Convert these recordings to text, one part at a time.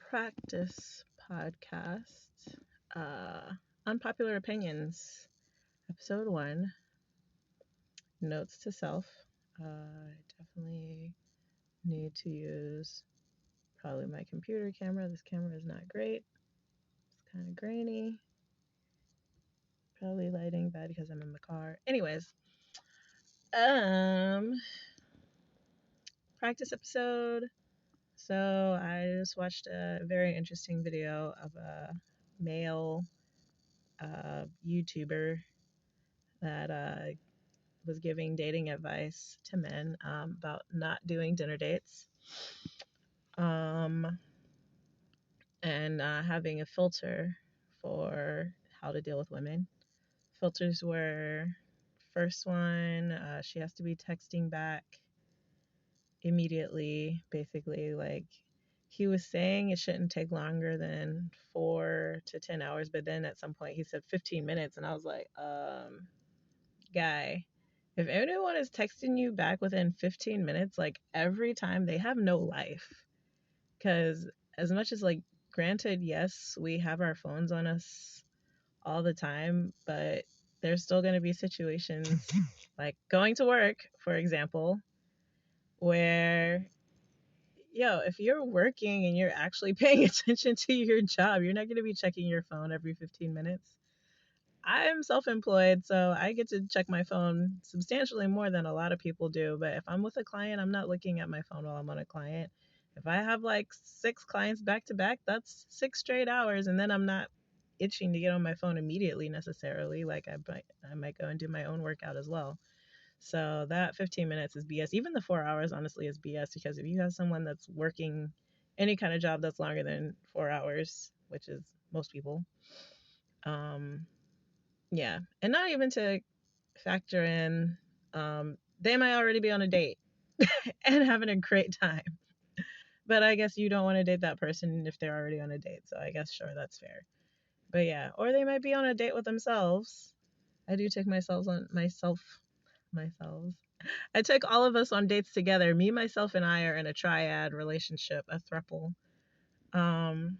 Practice podcast, uh, Unpopular Opinions, episode 1, Notes to Self. I definitely need to use probably my computer camera. This camera is not great. It's kind of grainy. Probably lighting bad because I'm in the car. Anyways, um, practice episode. So I just watched a very interesting video of a male YouTuber that was giving dating advice to men about not doing dinner dates um, and having a filter for how to deal with women. Filters were first one, she has to be texting back immediately, basically. Like he was saying it shouldn't take longer than 4 to 10 hours, but then at some point he said 15 minutes, and I was like, guy, if anyone is texting you back within 15 minutes, like every time, they have no life. Because as much as, like, granted, yes, we have our phones on us all the time, but there's still going to be situations like going to work, for example, where, yo, if you're working and you're actually paying attention to your job, you're not going to be checking your phone every 15 minutes. I'm self employed, so I get to check my phone substantially more than a lot of people do. But if I'm with a client, I'm not looking at my phone while I'm on a client. If I have like 6 clients back to back, that's 6 straight hours. And then I'm not itching to get on my phone immediately necessarily. Like I might go and do my own workout as well. So that 15 minutes is BS. Even the 4 hours, honestly, is BS because if you have someone that's working any kind of job that's longer than 4 hours, which is most people, um, yeah, and not even to factor in, they might already be on a date and having a great time. But I guess you don't want to date that person if they're already on a date. So I guess sure, that's fair. But yeah, or they might be on a date with themselves. I do take myself. I take all of us on dates together. Me, myself, and I are in a triad relationship, a throuple. Um,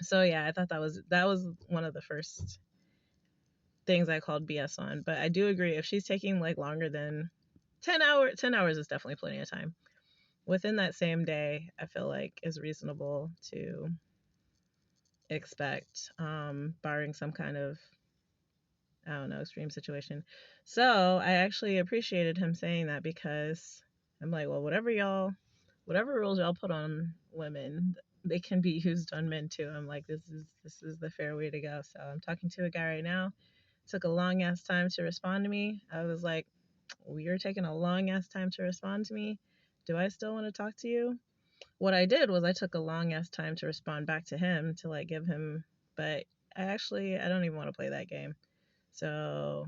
so yeah, I thought that was one of the first things I called BS on. But I do agree, if she's taking like longer than 10 hours is definitely plenty of time. Within that same day, I feel like is reasonable to expect, barring some kind of, I don't know, extreme situation. So I actually appreciated him saying that because I'm like, well, whatever rules y'all put on women, they can be used on men too. I'm like, this is the fair way to go. So I'm talking to a guy right now. Took a long ass time to respond to me. I was like, well, you're taking a long ass time to respond to me. Do I still want to talk to you? What I did was I took a long ass time to respond back to him to like give him, but I don't even want to play that game. So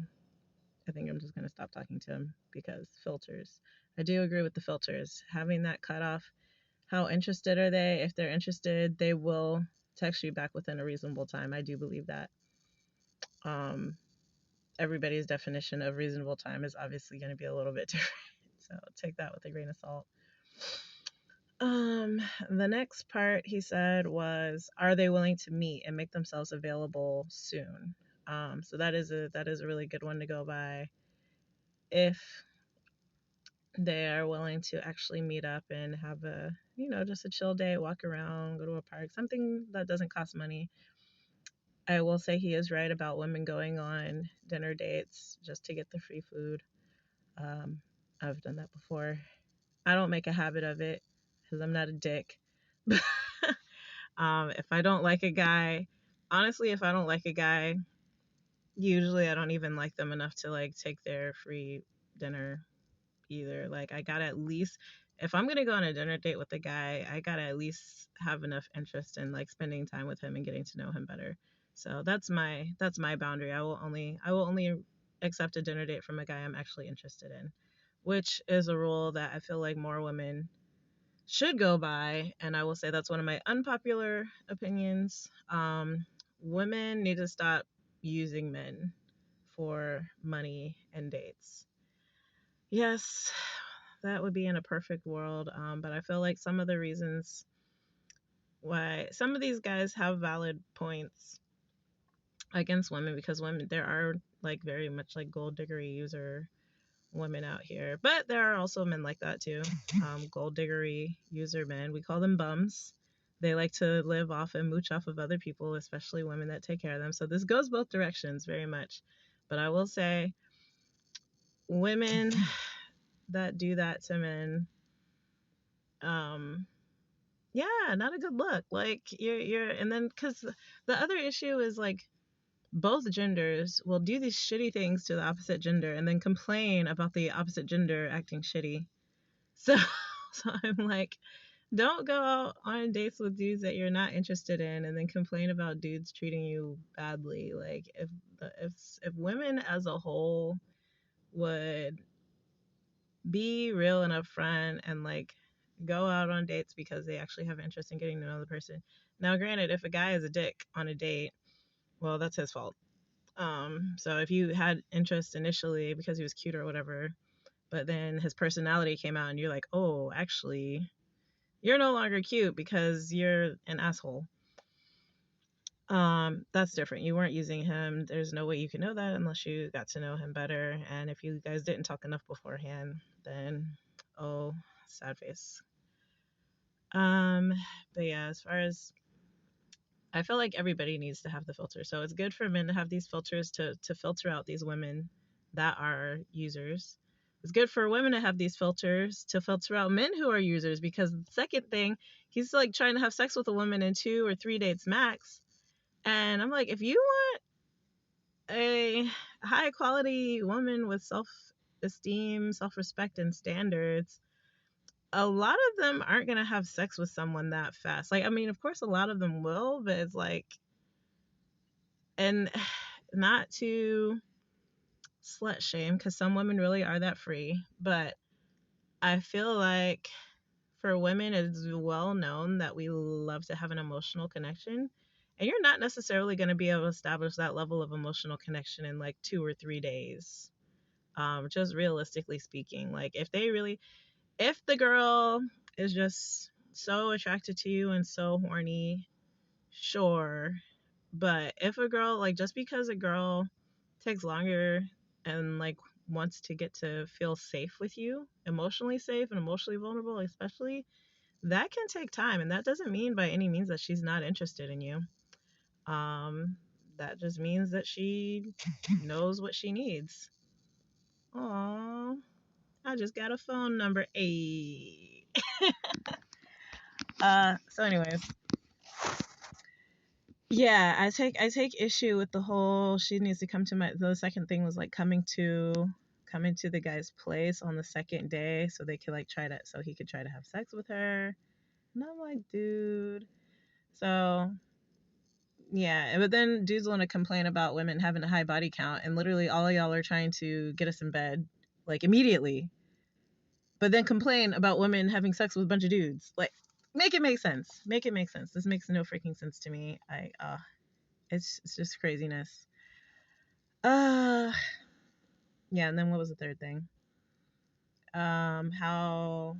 I think I'm just going to stop talking to him because filters. I do agree with the filters. Having that cutoff, how interested are they? If they're interested, they will text you back within a reasonable time. I do believe that. Um, Everybody's definition of reasonable time is obviously going to be a little bit different. So take that with a grain of salt. The next part he said was, are they willing to meet and make themselves available soon? So that is a really good one to go by. If they are willing to actually meet up and have a, just a chill day, walk around, go to a park, something that doesn't cost money. I will say he is right about women going on dinner dates just to get the free food. Um, I've done that before. I don't make a habit of it because I'm not a dick. If I don't like a guy, honestly, if I don't like a guy, usually I don't even like them enough to like take their free dinner either. Like I gotta at least, if I'm gonna go on a dinner date with a guy, I gotta at least have enough interest in like spending time with him and getting to know him better. So that's my boundary. I will only accept a dinner date from a guy I'm actually interested in, which is a rule that I feel like more women should go by. And I will say that's one of my unpopular opinions. Women need to stop using men for money and dates. Yes, that would be in a perfect world. But I feel like some of the reasons why some of these guys have valid points against women, because women, there are like very much like gold diggery user women out here, but there are also men like that too. Gold diggery user men, we call them bums. They like to live off and mooch off of other people, especially women that take care of them. So this goes both directions very much. But I will say, women that do that to men, um, yeah, not a good look. Like you're, and then because the other issue is like both genders will do these shitty things to the opposite gender and then complain about the opposite gender acting shitty. So, so I'm like, don't go out on dates with dudes that you're not interested in and then complain about dudes treating you badly. Like if women as a whole would be real and upfront and like go out on dates because they actually have interest in getting to know the person. Now, granted, if a guy is a dick on a date, well, that's his fault. So if you had interest initially because he was cute or whatever, but then his personality came out and you're like, oh, actually, you're no longer cute because you're an asshole. That's different. You weren't using him. There's no way you can know that unless you got to know him better. And if you guys didn't talk enough beforehand, then oh, sad face. Um, but yeah, as far as I feel like everybody needs to have the filter. So it's good for men to have these filters to filter out these women that are users. It's good for women to have these filters to filter out men who are users, because the second thing, he's like trying to have sex with a woman in 2 or 3 dates max. And I'm like, if you want a high quality woman with self esteem, self respect, and standards, a lot of them aren't going to have sex with someone that fast. Like, I mean, of course, a lot of them will, but it's like, and not to slut shame, because some women really are that free, but I feel like for women, it's well known that we love to have an emotional connection. And you're not necessarily going to be able to establish that level of emotional connection in like 2 or 3 days. Just realistically speaking, like if the girl is just so attracted to you and so horny, sure. But if a girl, like, just because a girl takes longer and like wants to get to feel safe with you, emotionally safe and emotionally vulnerable, especially, that can take time. And that doesn't mean by any means that she's not interested in you. Um, that just means that she knows what she needs. Aww, I just got a phone number. A. So anyways, yeah, I take issue with the whole she needs to come to my, the second thing was like coming to the guy's place on the second day so they could like try to, so he could try to have sex with her. And I'm like, dude. So yeah, but then dudes want to complain about women having a high body count, and literally all of y'all are trying to get us in bed like immediately, but then complain about women having sex with a bunch of dudes. Like, make it make sense. Make it make sense. This makes no freaking sense to me. It's just craziness. Uh yeah, and then what was the third thing? How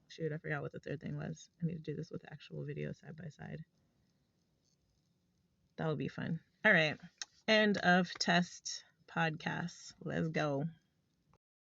shoot, I forgot what the third thing was. I need to do this with actual video side by side. That would be fun. All right. End of test podcast. Let's go.